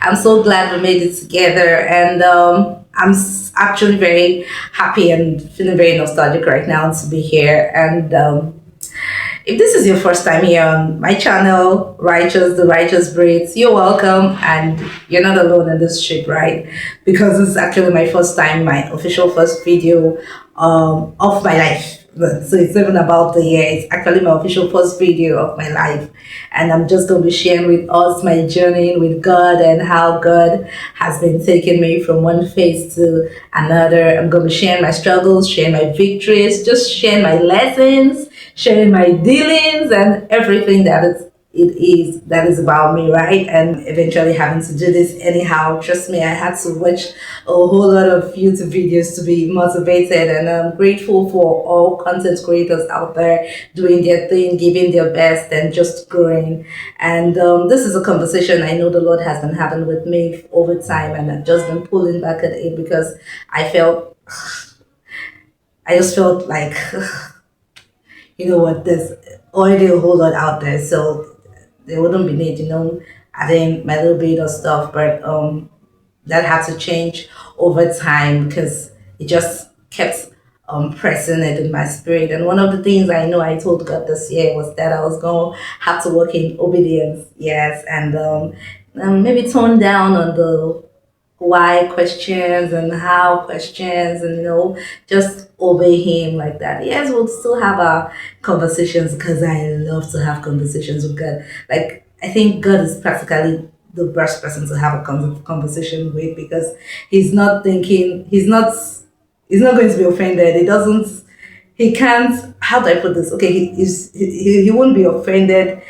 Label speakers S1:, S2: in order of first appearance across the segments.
S1: I'm so glad we made it together, and actually very happy and feeling very nostalgic right now to be here. And if this is your first time here on my channel, The Righteous Braids, you're welcome, and you're not alone in this trip, right? Because this is actually my first time, my official first video of my life. So it's even about the year. It's actually my official first video of my life, and I'm just going to be sharing with us my journey with God and how God has been taking me from one phase to another. I'm going to be sharing my struggles, sharing my victories, just sharing my lessons, sharing my dealings, and everything that is about me, right? And eventually having to do this anyhow. Trust me, I had to watch a whole lot of YouTube videos to be motivated, and I'm grateful for all content creators out there doing their thing, giving their best, and just growing. And this is a conversation I know the Lord has been having with me over time, and I've just been pulling back at it because I felt, I just felt like, you know what, there's already a whole lot out there, so there wouldn't be need, adding my little bit of stuff, but that had to change over time because it just kept pressing it in my spirit. And one of the things I know I told God this year was that I was going to have to work in obedience, yes, and maybe tone down on the why questions and how questions, and just obey him like that. Yes, we'll still have our conversations because I love to have conversations with God. Like, I think God is practically the best person to have a conversation with because he's not going to be offended. He can't, how do I put this? Okay, he won't be offended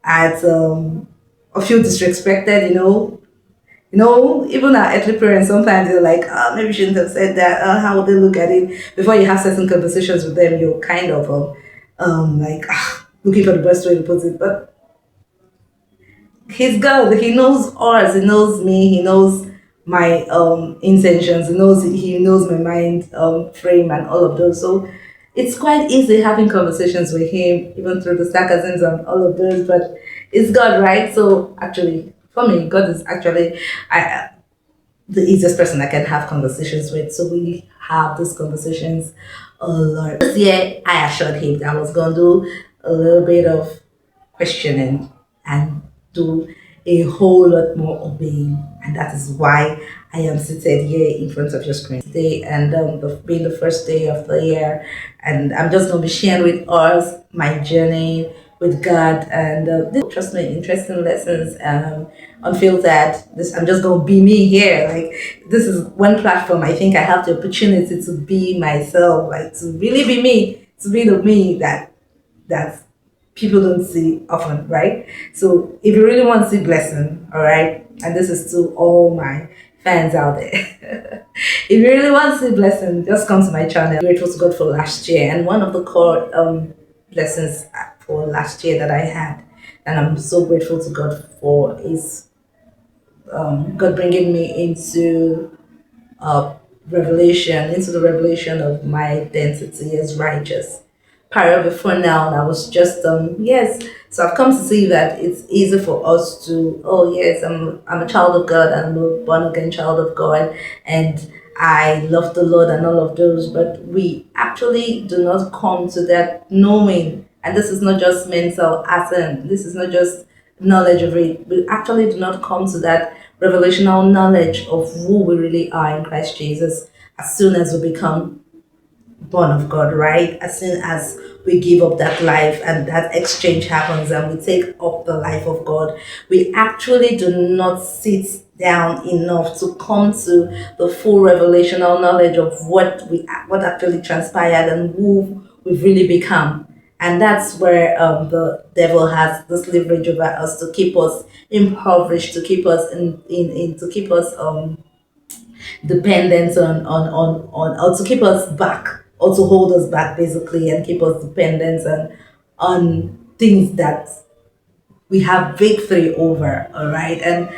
S1: at or feel disrespected, even our earthly parents, sometimes they're like, oh, maybe you shouldn't have said that. How would they look at it? Before you have certain conversations with them, you're kind of like, looking for the best way to put it. But he's God. He knows ours. He knows me. He knows my intentions. He knows my mind frame and all of those. So it's quite easy having conversations with him, even through the sarcasms and all of those. But it's God, right? So actually, for me, God is actually the easiest person I can have conversations with. So we have these conversations a lot. This year, I assured him that I was going to do a little bit of questioning and do a whole lot more obeying. And that is why I am seated here in front of your screen today, and being the first day of the year. And I'm just going to be sharing with us my journey with God, and trust me, interesting lessons, unfiltered. I'm just going to be me here. Like, this is one platform I think I have the opportunity to be myself, like to really be me, to be the me that people don't see often, right? So if you really want to see blessing, all right, and this is to all my fans out there. If you really want to see blessing, just come to my channel. I'm grateful to God for last year, and one of the core blessings for last year that I had, and I'm so grateful to God for, is God bringing me into into the revelation of my identity as righteous. Prior, before now, I was just yes. So I've come to see that it's easy for us to, oh yes, I'm a child of God, I'm a born again child of God, and I love the Lord and all of those, but we actually do not come to that knowing. And this is not just mental assent, this is not just knowledge of it. We actually do not come to that revelational knowledge of who we really are in Christ Jesus as soon as we become born of God, right? As soon as we give up that life and that exchange happens and we take up the life of God, we actually do not sit down enough to come to the full revelational knowledge of what actually transpired and who we've really become. And that's where the devil has this leverage over us to keep us impoverished, to keep us to keep us dependent or to keep us back, or to hold us back basically, and keep us dependent on things that we have victory over. All right. And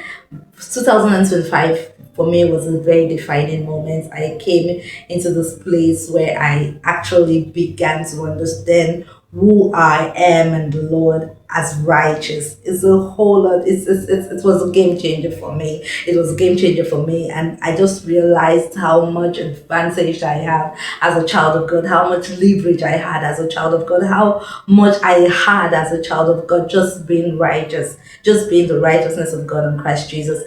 S1: 2025 for me was a very defining moment. I came into this place where I actually began to understand who I am and the Lord as righteous. It's a whole lot. It was a game changer for me. It was a game changer for me. And I just realized how much advantage I have as a child of God, how much leverage I had as a child of God, how much I had as a child of God, just being righteous, just being the righteousness of God in Christ Jesus.